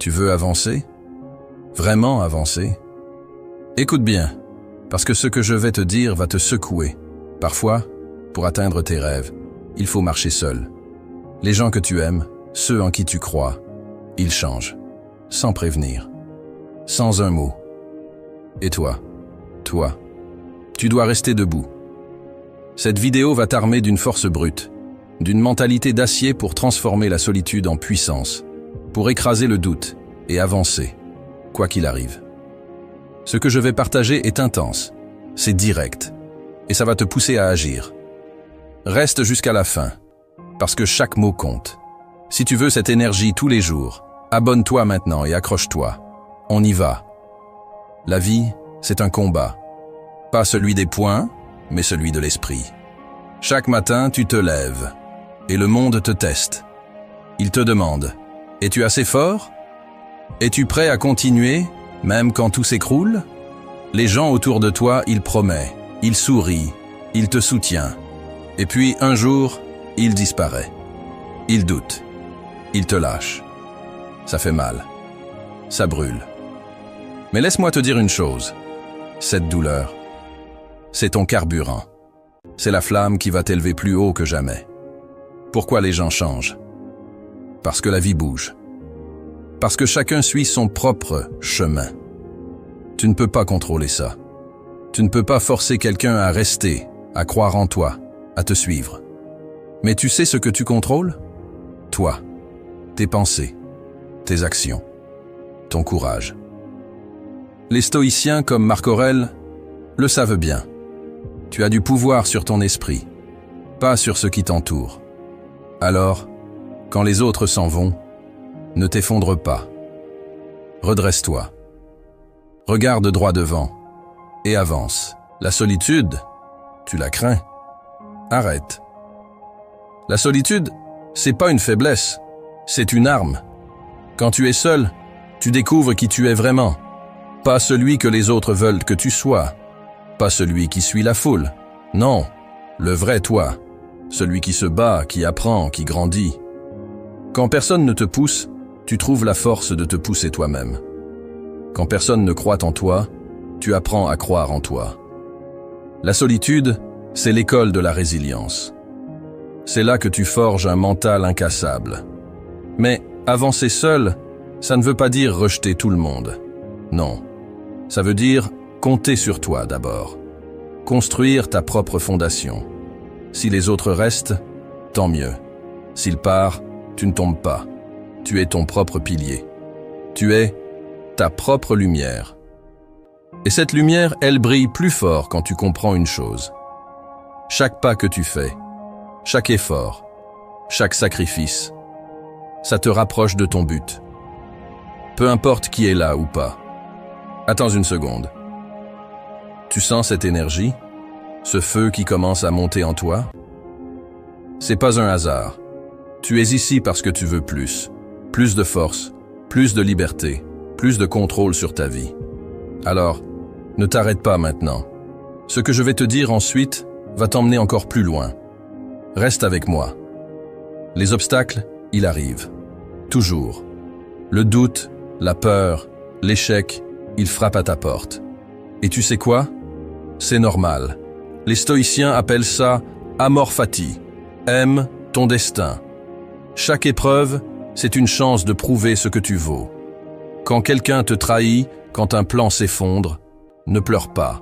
Tu veux avancer? Vraiment avancer? Écoute bien, parce que ce que je vais te dire va te secouer. Parfois, pour atteindre tes rêves, il faut marcher seul. Les gens que tu aimes, ceux en qui tu crois, ils changent, sans prévenir, sans un mot. Et toi, tu dois rester debout. Cette vidéo va t'armer d'une force brute, d'une mentalité d'acier pour transformer la solitude en puissance, pour écraser le doute et avancer, quoi qu'il arrive. Ce que je vais partager est intense, c'est direct, et ça va te pousser à agir. Reste jusqu'à la fin, parce que chaque mot compte. Si tu veux cette énergie tous les jours, abonne-toi maintenant et accroche-toi. On y va. La vie, c'est un combat. Pas celui des poings, mais celui de l'esprit. Chaque matin, tu te lèves, et le monde te teste. Il te demande, es-tu assez fort? Es-tu prêt à continuer, même quand tout s'écroule? Les gens autour de toi, ils promettent, ils sourient, ils te soutiennent. Et puis, un jour, il disparaît. Il doute. Il te lâche. Ça fait mal. Ça brûle. Mais laisse-moi te dire une chose. Cette douleur, c'est ton carburant. C'est la flamme qui va t'élever plus haut que jamais. Pourquoi les gens changent? Parce que la vie bouge. Parce que chacun suit son propre chemin. Tu ne peux pas contrôler ça. Tu ne peux pas forcer quelqu'un à rester, à croire en toi, à te suivre. Mais tu sais ce que tu contrôles? Toi, tes pensées, tes actions, ton courage. Les stoïciens comme Marc Aurèle le savent bien. Tu as du pouvoir sur ton esprit, pas sur ce qui t'entoure. Alors, quand les autres s'en vont, ne t'effondre pas. Redresse-toi. Regarde droit devant et avance. La solitude, tu la crains. Arrête. La solitude, c'est pas une faiblesse, c'est une arme. Quand tu es seul, tu découvres qui tu es vraiment. Pas celui que les autres veulent que tu sois. Pas celui qui suit la foule. Non, le vrai toi. Celui qui se bat, qui apprend, qui grandit. Quand personne ne te pousse, tu trouves la force de te pousser toi-même. Quand personne ne croit en toi, tu apprends à croire en toi. La solitude, c'est l'école de la résilience. C'est là que tu forges un mental incassable. Mais avancer seul, ça ne veut pas dire rejeter tout le monde. Non, ça veut dire compter sur toi d'abord. Construire ta propre fondation. Si les autres restent, tant mieux. S'ils partent, tu ne tombes pas. Tu es ton propre pilier. Tu es ta propre lumière. Et cette lumière, elle brille plus fort quand tu comprends une chose. Chaque pas que tu fais, chaque effort, chaque sacrifice, ça te rapproche de ton but. Peu importe qui est là ou pas. Attends une seconde. Tu sens cette énergie? Ce feu qui commence à monter en toi? C'est pas un hasard. Tu es ici parce que tu veux plus. Plus de force, plus de liberté, plus de contrôle sur ta vie. Alors, ne t'arrête pas maintenant. Ce que je vais te dire ensuite va t'emmener encore plus loin. Reste avec moi. Les obstacles, ils arrivent. Toujours. Le doute, la peur, l'échec, ils frappent à ta porte. Et tu sais quoi? C'est normal. Les stoïciens appellent ça amor fati. Aime ton destin. Chaque épreuve, c'est une chance de prouver ce que tu vaux. Quand quelqu'un te trahit, quand un plan s'effondre, ne pleure pas.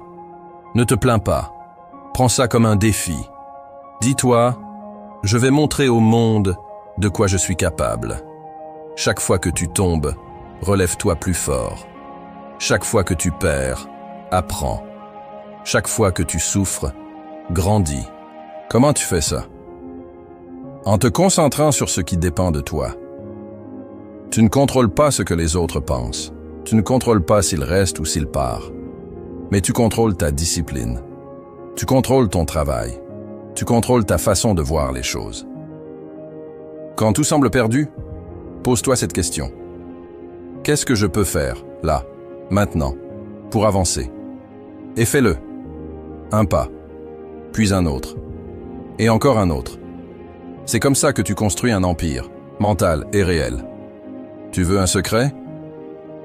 Ne te plains pas. Prends ça comme un défi. Dis-toi, je vais montrer au monde de quoi je suis capable. Chaque fois que tu tombes, relève-toi plus fort. Chaque fois que tu perds, apprends. Chaque fois que tu souffres, grandis. Comment tu fais ça? En te concentrant sur ce qui dépend de toi. Tu ne contrôles pas ce que les autres pensent. Tu ne contrôles pas s'ils restent ou s'ils partent. Mais tu contrôles ta discipline. Tu contrôles ton travail. Tu contrôles ta façon de voir les choses. Quand tout semble perdu, pose-toi cette question. Qu'est-ce que je peux faire, là, maintenant, pour avancer? Et fais-le. Un pas, puis un autre, et encore un autre. C'est comme ça que tu construis un empire, mental et réel. Tu veux un secret?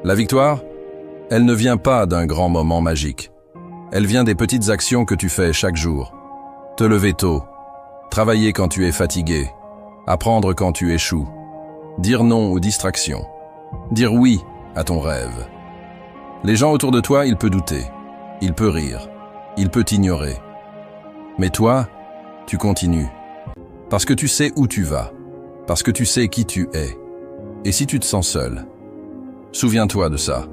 La victoire, elle ne vient pas d'un grand moment magique. Elle vient des petites actions que tu fais chaque jour. Te lever tôt, travailler quand tu es fatigué, apprendre quand tu échoues, dire non aux distractions, dire oui à ton rêve. Les gens autour de toi, ils peuvent douter, ils peuvent rire, ils peuvent t'ignorer. Mais toi, tu continues. Parce que tu sais où tu vas, parce que tu sais qui tu es. Et si tu te sens seul, souviens-toi de ça.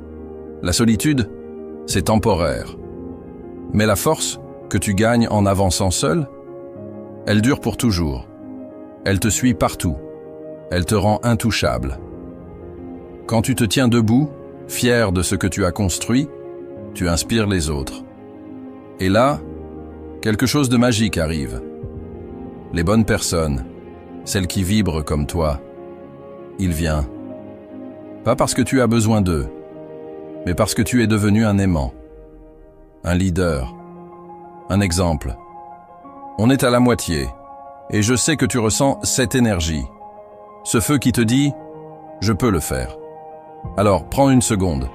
La solitude, c'est temporaire. Mais la force que tu gagnes en avançant seul, elle dure pour toujours. Elle te suit partout. Elle te rend intouchable. Quand tu te tiens debout, fier de ce que tu as construit, tu inspires les autres. Et là, quelque chose de magique arrive. Les bonnes personnes, celles qui vibrent comme toi, il vient. Pas parce que tu as besoin d'eux, mais parce que tu es devenu un aimant, un leader, un exemple. On est à la moitié, et je sais que tu ressens cette énergie, ce feu qui te dit « je peux le faire ». Alors, prends une seconde,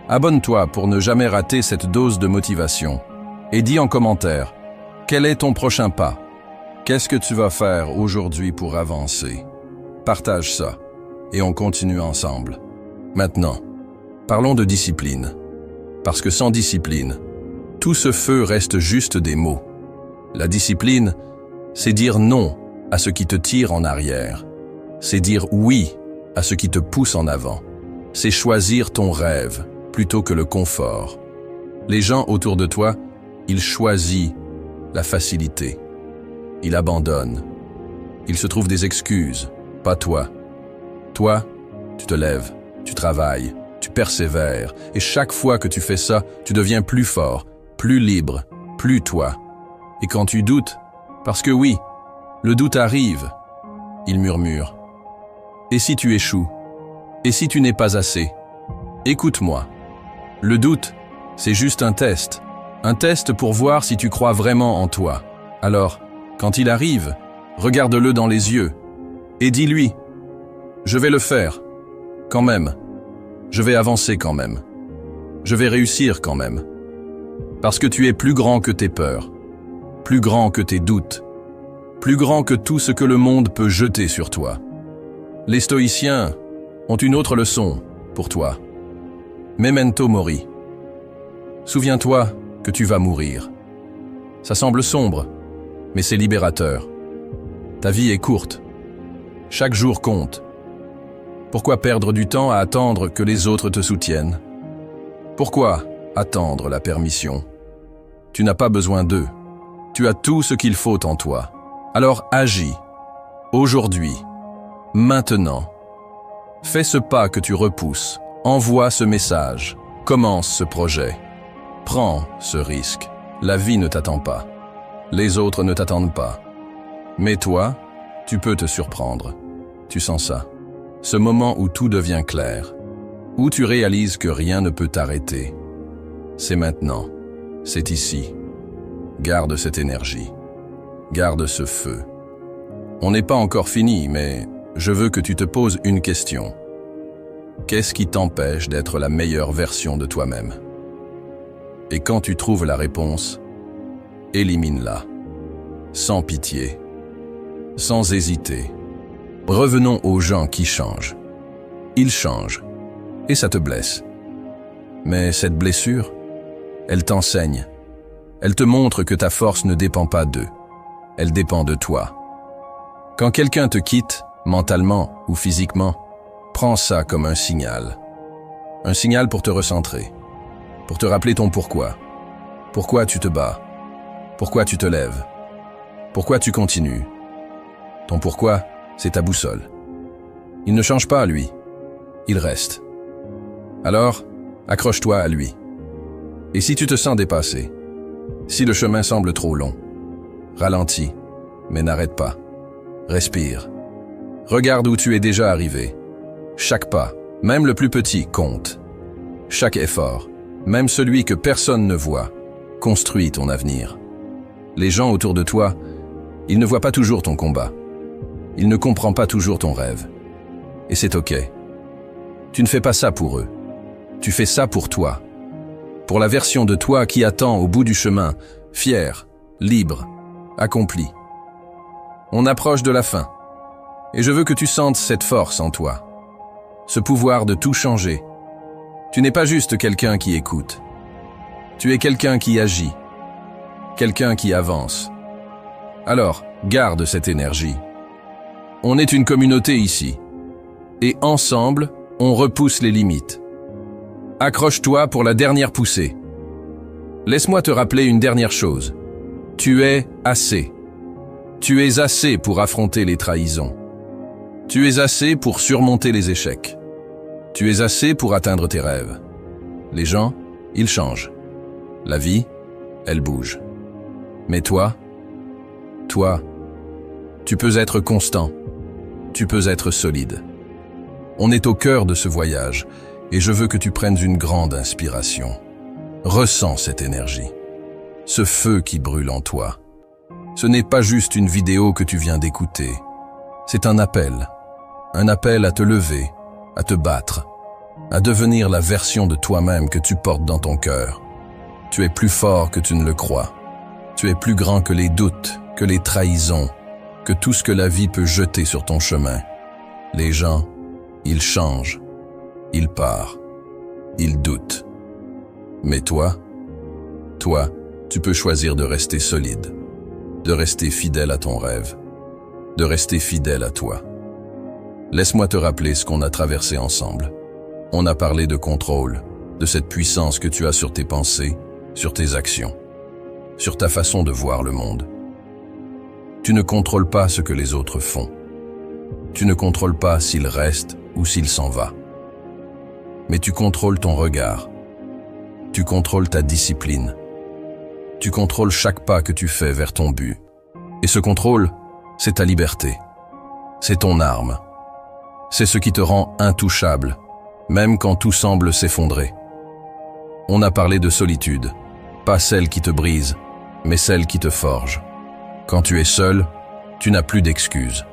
abonne-toi pour ne jamais rater cette dose de motivation, et dis en commentaire « quel est ton prochain pas ?» Qu'est-ce que tu vas faire aujourd'hui pour avancer? Partage ça, et on continue ensemble. Maintenant, parlons de discipline. Parce que sans discipline, tout ce feu reste juste des mots. La discipline, c'est dire non à ce qui te tire en arrière. C'est dire oui à ce qui te pousse en avant. C'est choisir ton rêve plutôt que le confort. Les gens autour de toi, ils choisissent la facilité. Ils abandonnent. Ils se trouvent des excuses, pas toi. Toi, tu te lèves, tu travailles, tu persévères, et chaque fois que tu fais ça, tu deviens plus fort, plus libre, plus toi. Et quand tu doutes, parce que oui, le doute arrive, il murmure. Et si tu échoues? Et si tu n'es pas assez? Écoute-moi. Le doute, c'est juste un test pour voir si tu crois vraiment en toi. Alors, quand il arrive, regarde-le dans les yeux et dis-lui « Je vais le faire, quand même. Je vais avancer quand même. Je vais réussir quand même. » Parce que tu es plus grand que tes peurs, plus grand que tes doutes, plus grand que tout ce que le monde peut jeter sur toi. Les stoïciens ont une autre leçon pour toi. Memento mori. Souviens-toi que tu vas mourir. Ça semble sombre, mais c'est libérateur. Ta vie est courte. Chaque jour compte. Pourquoi perdre du temps à attendre que les autres te soutiennent? Pourquoi attendre la permission? Tu n'as pas besoin d'eux. Tu as tout ce qu'il faut en toi. Alors agis. Aujourd'hui. Maintenant. Fais ce pas que tu repousses. Envoie ce message. Commence ce projet. Prends ce risque. La vie ne t'attend pas. Les autres ne t'attendent pas. Mais toi, tu peux te surprendre. Tu sens ça. Ce moment où tout devient clair. Où tu réalises que rien ne peut t'arrêter. C'est maintenant. C'est ici. Garde cette énergie. Garde ce feu. On n'est pas encore fini, mais je veux que tu te poses une question. Qu'est-ce qui t'empêche d'être la meilleure version de toi-même? Et quand tu trouves la réponse, élimine-la. Sans pitié. Sans hésiter. Revenons aux gens qui changent. Ils changent. Et ça te blesse. Mais cette blessure, elle t'enseigne. Elle te montre que ta force ne dépend pas d'eux. Elle dépend de toi. Quand quelqu'un te quitte, mentalement ou physiquement, prends ça comme un signal. Un signal pour te recentrer. Pour te rappeler ton pourquoi. Pourquoi tu te bats. Pourquoi tu te lèves. Pourquoi tu continues. Ton pourquoi, c'est ta boussole. Il ne change pas, lui. Il reste. Alors, accroche-toi à lui. Et si tu te sens dépassé, si le chemin semble trop long, ralentis, mais n'arrête pas. Respire. Regarde où tu es déjà arrivé. Chaque pas, même le plus petit, compte. Chaque effort, même celui que personne ne voit, construit ton avenir. Les gens autour de toi, ils ne voient pas toujours ton combat. Ils ne comprennent pas toujours ton rêve. Et c'est ok. Tu ne fais pas ça pour eux. Tu fais ça pour toi. Pour la version de toi qui attend au bout du chemin, fière, libre, accomplie. On approche de la fin. Et je veux que tu sentes cette force en toi. Ce pouvoir de tout changer. Tu n'es pas juste quelqu'un qui écoute. Tu es quelqu'un qui agit. Quelqu'un qui avance. Alors, garde cette énergie. On est une communauté ici. Et ensemble, on repousse les limites. Accroche-toi pour la dernière poussée. Laisse-moi te rappeler une dernière chose. Tu es assez. Tu es assez pour affronter les trahisons. Tu es assez pour surmonter les échecs. Tu es assez pour atteindre tes rêves. Les gens, ils changent. La vie, elle bouge. Mais toi, tu peux être constant. Tu peux être solide. On est au cœur de ce voyage et je veux que tu prennes une grande inspiration. Ressens cette énergie, ce feu qui brûle en toi. Ce n'est pas juste une vidéo que tu viens d'écouter. C'est un appel à te lever, à te battre, à devenir la version de toi-même que tu portes dans ton cœur. Tu es plus fort que tu ne le crois. Tu es plus grand que les doutes, que les trahisons, que tout ce que la vie peut jeter sur ton chemin. Les gens, ils changent, ils partent, ils doutent. Mais toi, tu peux choisir de rester solide, de rester fidèle à ton rêve, de rester fidèle à toi. Laisse-moi te rappeler ce qu'on a traversé ensemble. On a parlé de contrôle, de cette puissance que tu as sur tes pensées, sur tes actions, sur ta façon de voir le monde. Tu ne contrôles pas ce que les autres font. Tu ne contrôles pas s'il reste ou s'il s'en va. Mais tu contrôles ton regard. Tu contrôles ta discipline. Tu contrôles chaque pas que tu fais vers ton but. Et ce contrôle, c'est ta liberté. C'est ton arme. C'est ce qui te rend intouchable, même quand tout semble s'effondrer. On a parlé de solitude, pas celle qui te brise, mais celle qui te forge. Quand tu es seul, tu n'as plus d'excuses.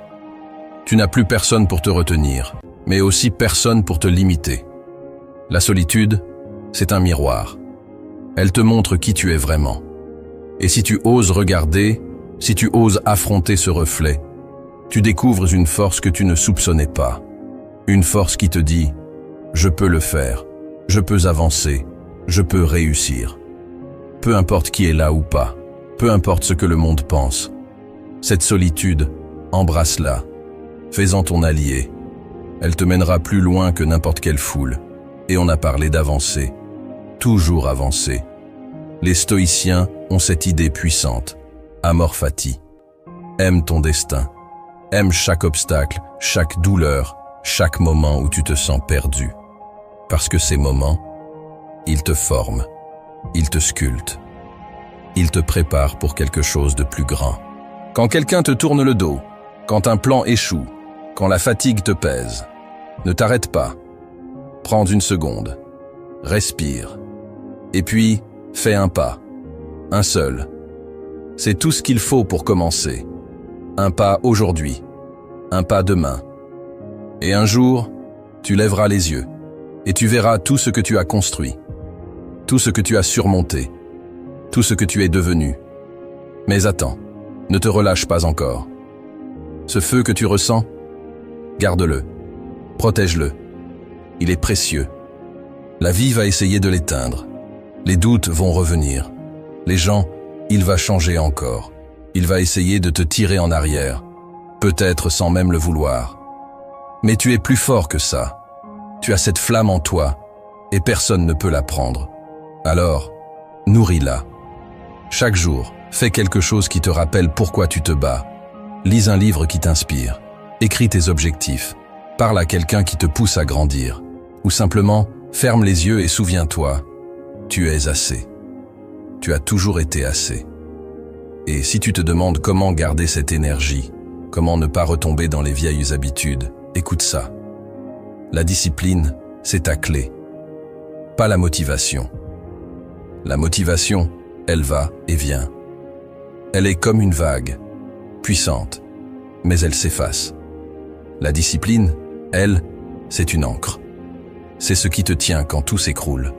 Tu n'as plus personne pour te retenir, mais aussi personne pour te limiter. La solitude, c'est un miroir. Elle te montre qui tu es vraiment. Et si tu oses regarder, si tu oses affronter ce reflet, tu découvres une force que tu ne soupçonnais pas. Une force qui te dit « Je peux le faire, je peux avancer, je peux réussir ». Peu importe qui est là ou pas, peu importe ce que le monde pense. Cette solitude, embrasse-la, fais-en ton allié. Elle te mènera plus loin que n'importe quelle foule. Et on a parlé d'avancer, toujours avancer. Les stoïciens ont cette idée puissante, amor fati. Aime ton destin, aime chaque obstacle, chaque douleur, chaque moment où tu te sens perdu. Parce que ces moments, ils te forment, ils te sculptent, ils te préparent pour quelque chose de plus grand. Quand quelqu'un te tourne le dos, quand un plan échoue, quand la fatigue te pèse, ne t'arrête pas. Prends une seconde, respire, et puis fais un pas, un seul. C'est tout ce qu'il faut pour commencer. Un pas aujourd'hui, un pas demain. Et un jour, tu lèveras les yeux, et tu verras tout ce que tu as construit, tout ce que tu as surmonté, tout ce que tu es devenu. Mais attends, ne te relâche pas encore. Ce feu que tu ressens, garde-le, protège-le. Il est précieux. La vie va essayer de l'éteindre. Les doutes vont revenir. Les gens, il va changer encore. Il va essayer de te tirer en arrière, peut-être sans même le vouloir. Mais tu es plus fort que ça. Tu as cette flamme en toi, et personne ne peut la prendre. Alors, nourris-la. Chaque jour, fais quelque chose qui te rappelle pourquoi tu te bats. Lis un livre qui t'inspire. Écris tes objectifs. Parle à quelqu'un qui te pousse à grandir. Ou simplement, ferme les yeux et souviens-toi, tu es assez. Tu as toujours été assez. Et si tu te demandes comment garder cette énergie, comment ne pas retomber dans les vieilles habitudes, écoute ça. La discipline, c'est ta clé. Pas la motivation. La motivation, elle va et vient. Elle est comme une vague, puissante, mais elle s'efface. La discipline, elle, c'est une encre. C'est ce qui te tient quand tout s'écroule.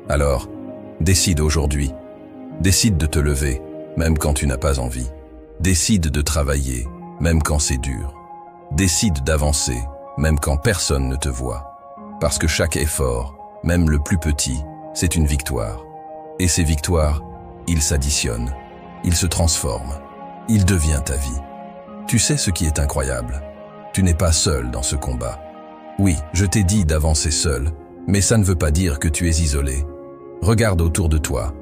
Alors, décide aujourd'hui. Décide de te lever, même quand tu n'as pas envie. Décide de travailler, même quand c'est dur. Décide d'avancer, même quand personne ne te voit. Parce que chaque effort, même le plus petit, c'est une victoire. Et ces victoires, ils s'additionnent, ils se transforment, ils deviennent ta vie. Tu sais ce qui est incroyable? Tu n'es pas seul dans ce combat. Oui, je t'ai dit d'avancer seul, mais ça ne veut pas dire que tu es isolé. Regarde autour de toi,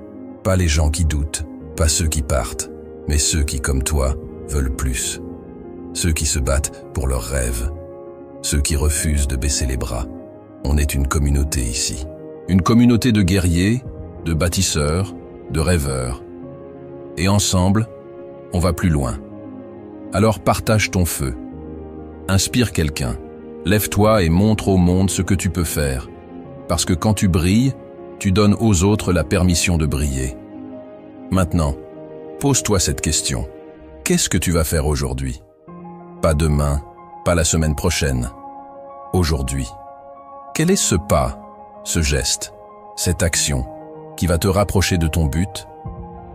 pas les gens qui doutent, pas ceux qui partent, mais ceux qui, comme toi, veulent plus. Ceux qui se battent pour leurs rêves, ceux qui refusent de baisser les bras. On est une communauté ici. Une communauté de guerriers, de bâtisseurs, de rêveurs. Et ensemble, on va plus loin. Alors partage ton feu. Inspire quelqu'un. Lève-toi et montre au monde ce que tu peux faire. Parce que quand tu brilles, tu donnes aux autres la permission de briller. Maintenant, pose-toi cette question. Qu'est-ce que tu vas faire aujourd'hui? Pas demain, pas la semaine prochaine. Aujourd'hui. Quel est ce pas, ce geste, cette action qui va te rapprocher de ton but?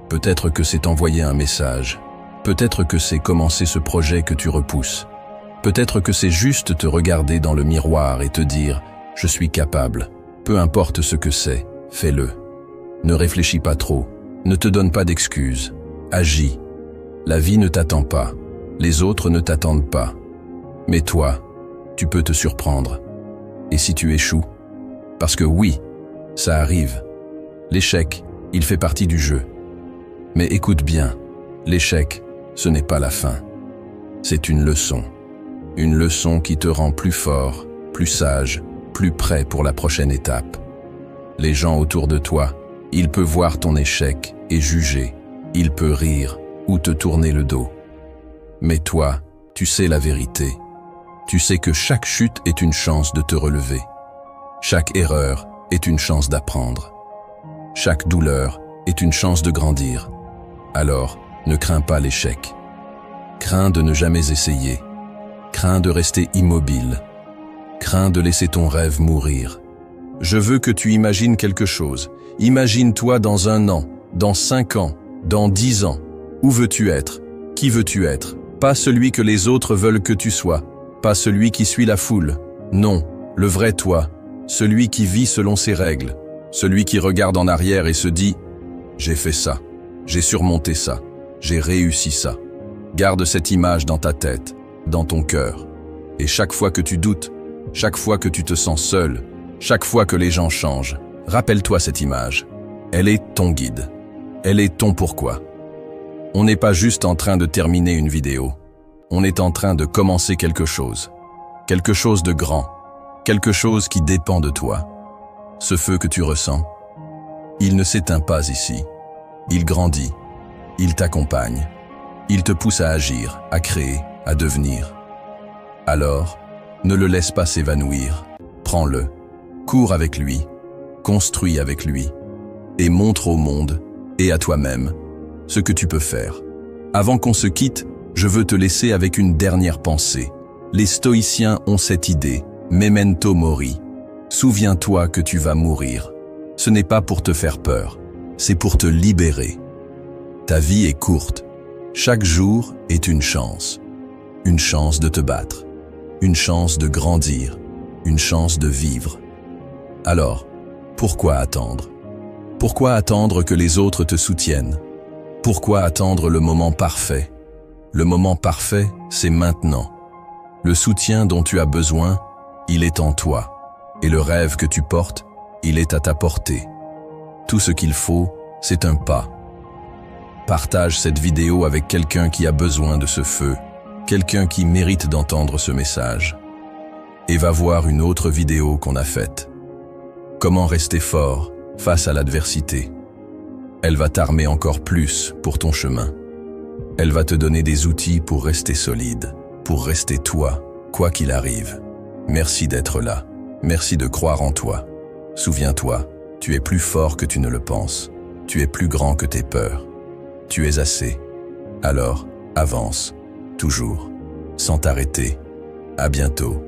Peut-être que c'est envoyer un message. Peut-être que c'est commencer ce projet que tu repousses. Peut-être que c'est juste te regarder dans le miroir et te dire « Je suis capable ». Peu importe ce que c'est, fais-le. Ne réfléchis pas trop, ne te donne pas d'excuses. Agis. La vie ne t'attend pas, les autres ne t'attendent pas. Mais toi, tu peux te surprendre. Et si tu échoues? Parce que oui, ça arrive. L'échec, il fait partie du jeu. Mais écoute bien, l'échec, ce n'est pas la fin. C'est une leçon. Une leçon qui te rend plus fort, plus sage, plus prêt pour la prochaine étape. Les gens autour de toi, ils peuvent voir ton échec et juger. Ils peuvent rire ou te tourner le dos. Mais toi, tu sais la vérité. Tu sais que chaque chute est une chance de te relever. Chaque erreur est une chance d'apprendre. Chaque douleur est une chance de grandir. Alors, ne crains pas l'échec. Crains de ne jamais essayer. Crains de rester immobile. Crains de laisser ton rêve mourir. Je veux que tu imagines quelque chose. Imagine-toi dans 1 an, dans 5 ans, dans 10 ans. Où veux-tu être? Qui veux-tu être? Pas celui que les autres veulent que tu sois. Pas celui qui suit la foule. Non, le vrai toi. Celui qui vit selon ses règles. Celui qui regarde en arrière et se dit « J'ai fait ça. J'ai surmonté ça. J'ai réussi ça. » Garde cette image dans ta tête, dans ton cœur. Et chaque fois que tu doutes, chaque fois que tu te sens seul, chaque fois que les gens changent, rappelle-toi cette image. Elle est ton guide. Elle est ton pourquoi. On n'est pas juste en train de terminer une vidéo. On est en train de commencer quelque chose. Quelque chose de grand. Quelque chose qui dépend de toi. Ce feu que tu ressens, il ne s'éteint pas ici. Il grandit. Il t'accompagne. Il te pousse à agir, à créer, à devenir. Alors, ne le laisse pas s'évanouir. Prends-le. Cours avec lui. Construis avec lui. Et montre au monde, et à toi-même, ce que tu peux faire. Avant qu'on se quitte, je veux te laisser avec une dernière pensée. Les stoïciens ont cette idée, memento mori. Souviens-toi que tu vas mourir. Ce n'est pas pour te faire peur, c'est pour te libérer. Ta vie est courte. Chaque jour est une chance. Une chance de te battre. Une chance de grandir. Une chance de vivre. Alors, pourquoi attendre? Pourquoi attendre que les autres te soutiennent? Pourquoi attendre le moment parfait? Le moment parfait, c'est maintenant. Le soutien dont tu as besoin, il est en toi. Et le rêve que tu portes, il est à ta portée. Tout ce qu'il faut, c'est un pas. Partage cette vidéo avec quelqu'un qui a besoin de ce feu, quelqu'un qui mérite d'entendre ce message. Et va voir une autre vidéo qu'on a faite. Comment rester fort face à l'adversité. Elle va t'armer encore plus pour ton chemin. Elle va te donner des outils pour rester solide, pour rester toi, quoi qu'il arrive. Merci d'être là. Merci de croire en toi. Souviens-toi, tu es plus fort que tu ne le penses. Tu es plus grand que tes peurs. Tu es assez. Alors, avance, toujours, sans t'arrêter. À bientôt.